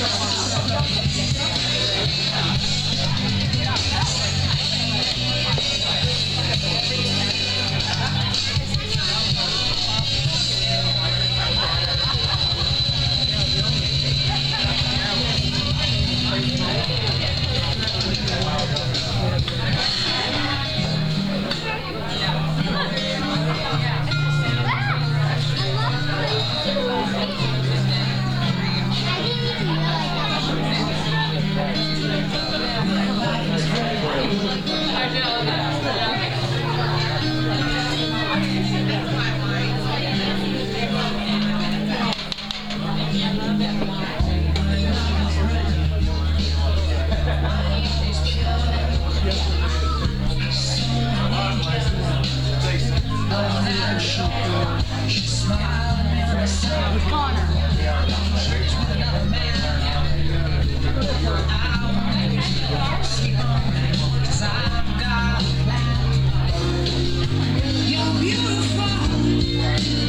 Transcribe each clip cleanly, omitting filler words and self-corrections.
I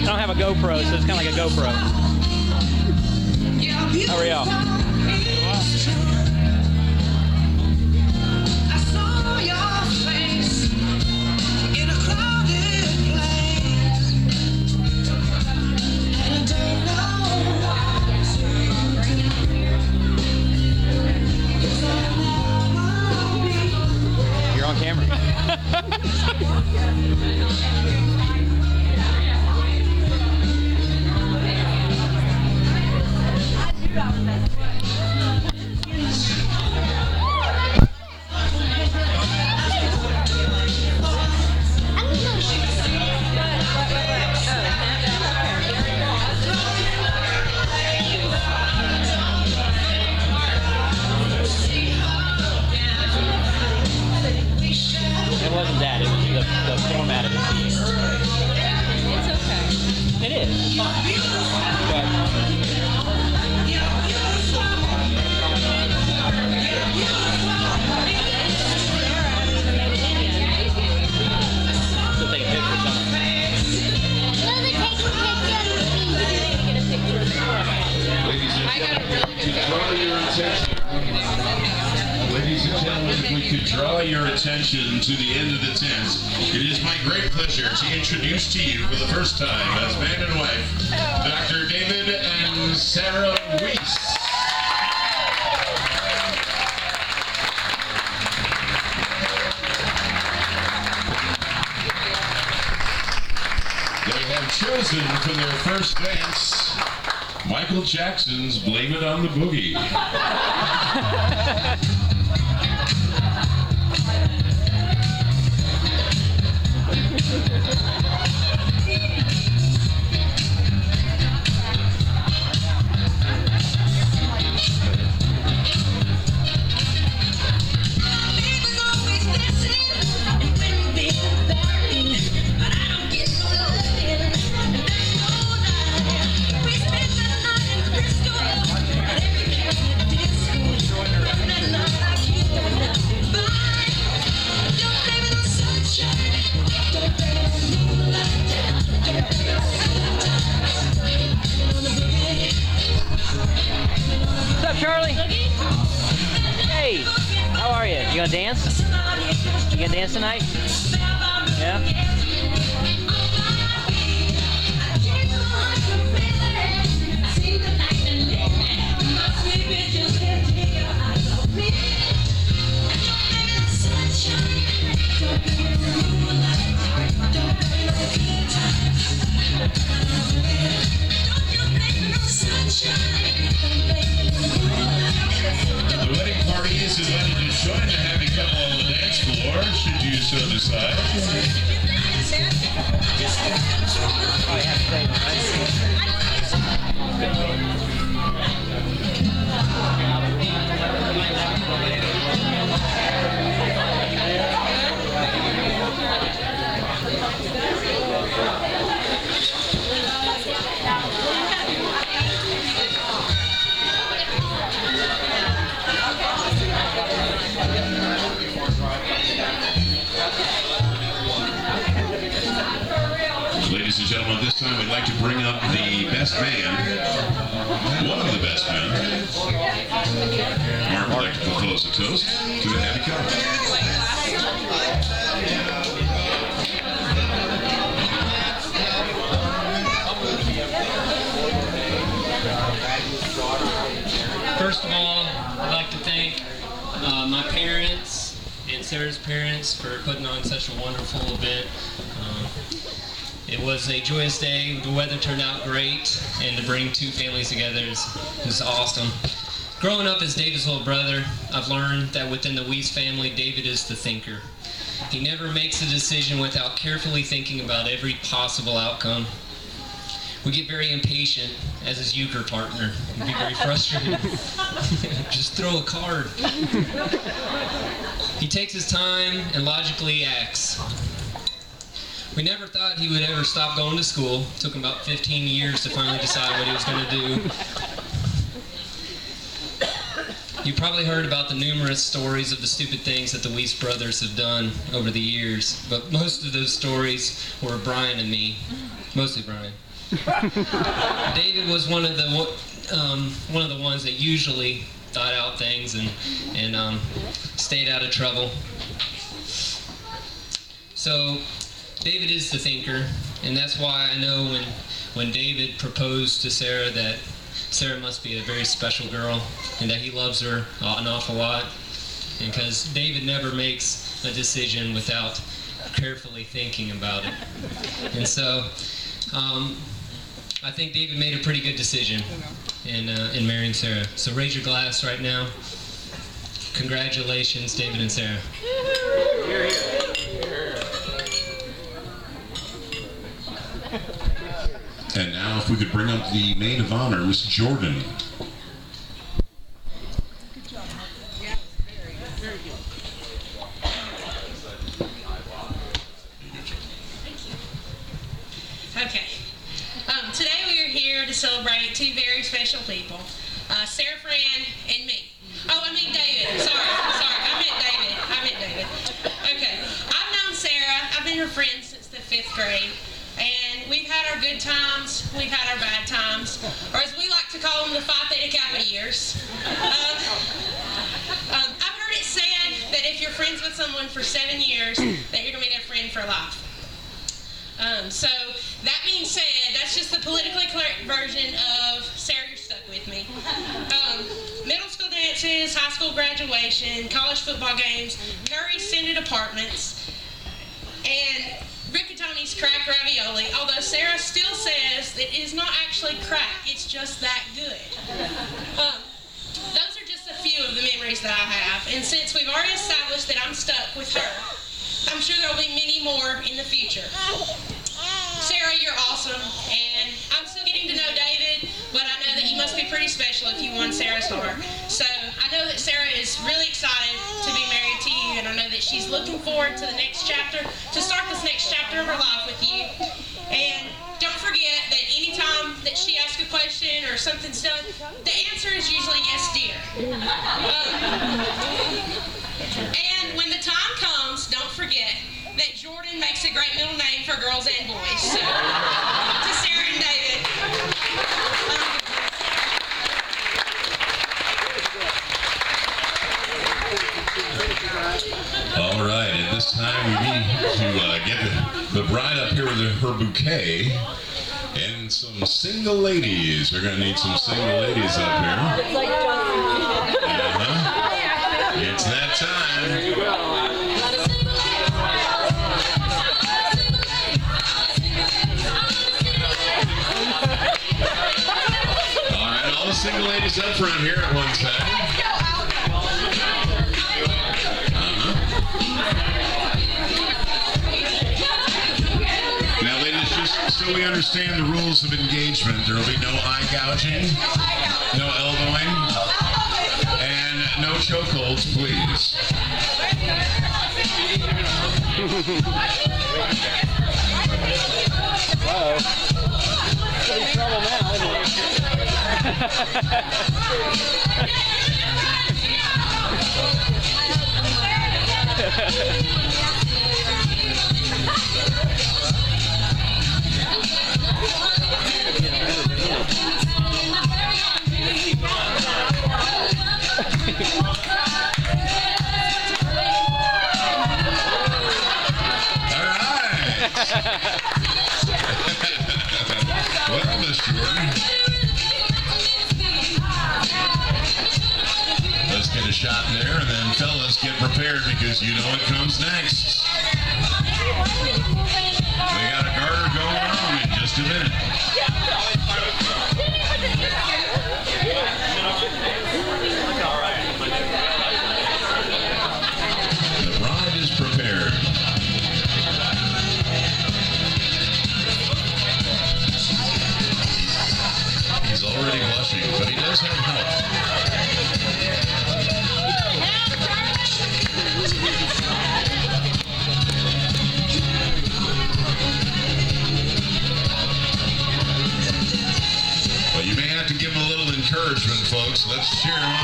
don't have a GoPro, so it's kind of like a GoPro. How are y'all? You're on camera. It wasn't that, it was the format of the scene. It's okay. It is. It's fine. But still take a picture of something. Ladies and gentlemen, if we could draw your attention to the end of the tent, it is my great pleasure to introduce to you for the first time as man and wife, Dr. David and Sarah Weiss. They have chosen for their first dance Michael Jackson's Blame It on the Boogie. What's up, Charlie? Hey, how are you? You gonna dance? You gonna dance tonight? Yeah? The wedding party is invited to join the happy couple on the dance floor, should you so decide. Ladies and gentlemen, this time we'd like to bring up the best man one of the best men. Mark would like to propose a toast to the happy couple. First of all, I'd like to thank my parents and Sarah's parents for putting on such a wonderful event. It was a joyous day. The weather turned out great, and to bring two families together is awesome. Growing up as David's little brother, I've learned that within the Weiss family, David is the thinker. He never makes a decision without carefully thinking about every possible outcome. We get very impatient as his euchre partner and be very frustrated. Just throw a card. He takes his time and logically acts. We never thought he would ever stop going to school. It took him about 15 years to finally decide what he was going to do. You probably heard about the numerous stories of the stupid things that the Weiss brothers have done over the years, but most of those stories were Brian and me, mostly Brian. David was one of the ones that usually thought out things and stayed out of trouble. So David is the thinker, and that's why I know when David proposed to Sarah that Sarah must be a very special girl and that he loves her an awful lot, because David never makes a decision without carefully thinking about it. And so I think David made a pretty good decision in marrying Sarah. So raise your glass right now. Congratulations, David and Sarah. And now if we could bring up the maid of honor, Miss Jordan. Okay. Today we are here to celebrate two very special people, Sarah Fran and me. Oh, I mean David. Sorry. I meant David. Okay. I've known Sarah. I've been her friend since the 5th grade. And we've had our good times, we've had our bad times, or as we like to call them, the Phi Theta Kappa years. I've heard it said that if you're friends with someone for 7 years, that you're going to be their friend for life. So, that being said, that's just the politically correct version of Sarah, you're stuck with me. Middle school dances, high school graduation, college football games, Curry scented apartments, and Riccatoni's crack ravioli, although Sarah still says that it is not actually crack, it's just that good. Those are just a few of the memories that I have, and since we've already established that I'm stuck with her, I'm sure there will be many more in the future. Sarah, you're awesome, and I'm still getting to know David, but I know that you must be pretty special if you won Sarah's heart. So I know that Sarah is really excited to be married to you, and I know that she's looking forward to the next chapter, to start this next chapter of her life with you. And don't forget that anytime that she asks a question or something's done, the answer is usually yes, dear. And when the time comes, don't forget that Jordan makes a great middle name for girls and boys. So, to Sarah and David. All right, at this time we need to get the bride up here with her bouquet. And some single ladies. We're going to need some single ladies up here. It's that time. All the single ladies up front here at one time. Now, ladies, just so we understand the rules of engagement, there will be no eye gouging, no elbowing, and no chokeholds, please. Whoa. It's in trouble now, isn't it? shot there, and then fellas, get prepared because you know what comes next. We got a garter going on in just a minute. The bride is prepared. He's already blushing, but he does have help. Well, you may have to give him a little encouragement, folks. Let's cheer him on.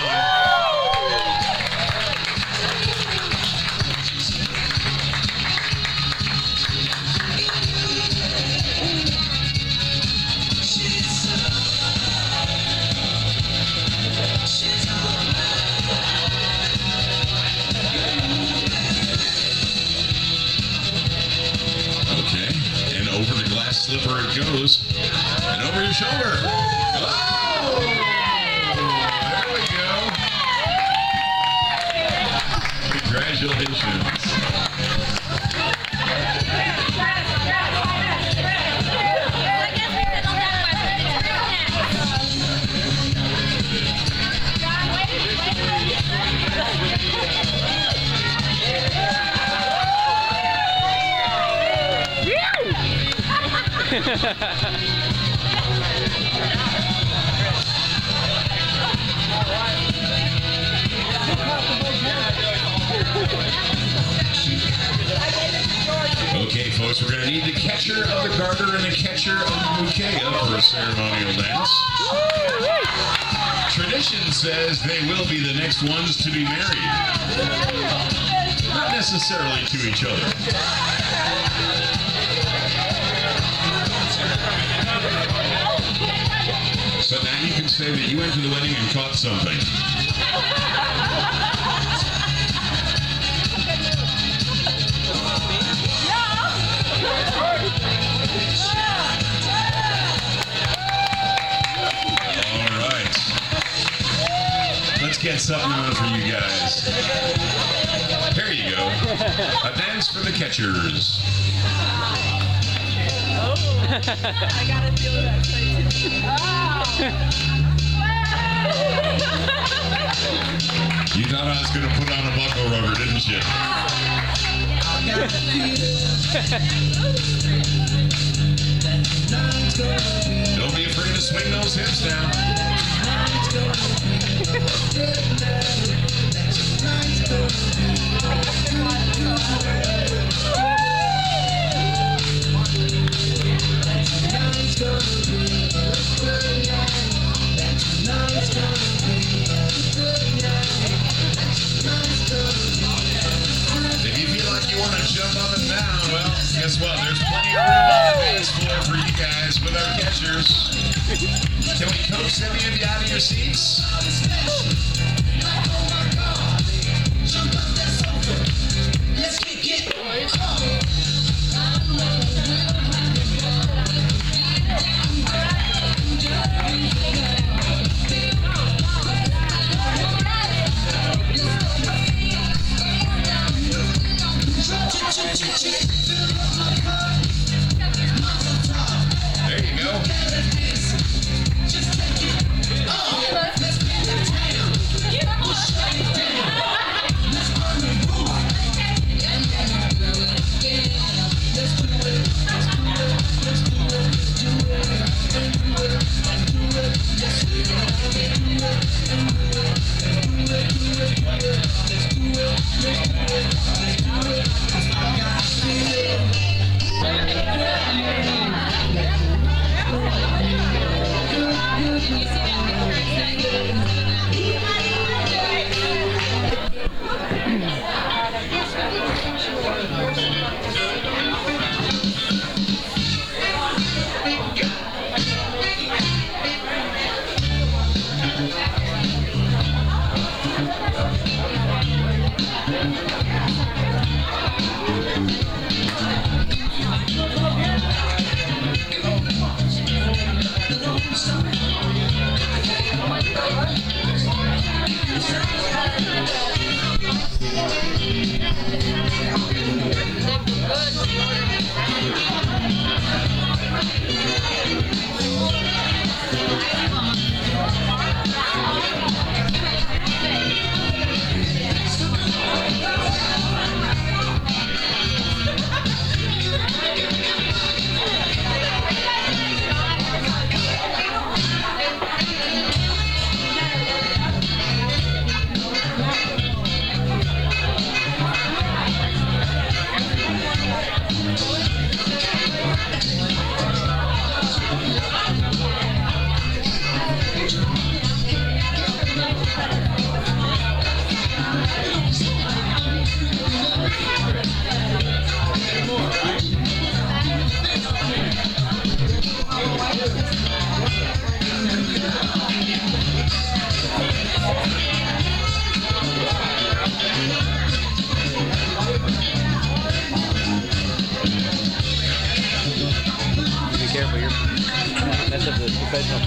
Okay, and over the glass slipper it goes, and over your shoulder. Oh! There we go. Congratulations. Okay, folks, we're going to need the catcher of the garter and the catcher of the bouquet for a ceremonial dance. Tradition says they will be the next ones to be married. Not necessarily to each other. So now you can say that you went to the wedding and caught something. All right. Let's get something on for you guys. Here you go. A dance for the catchers. I gotta feel that excitement. You thought I was going to put on a buckle rubber, didn't you? Don't be afraid to swing those hips now. If you feel like you want to jump up and down, well, guess what? There's plenty of room on the dance floor for you guys with our catchers. Can we coax any of you out of your seats? Let's kick it. There you go. bed.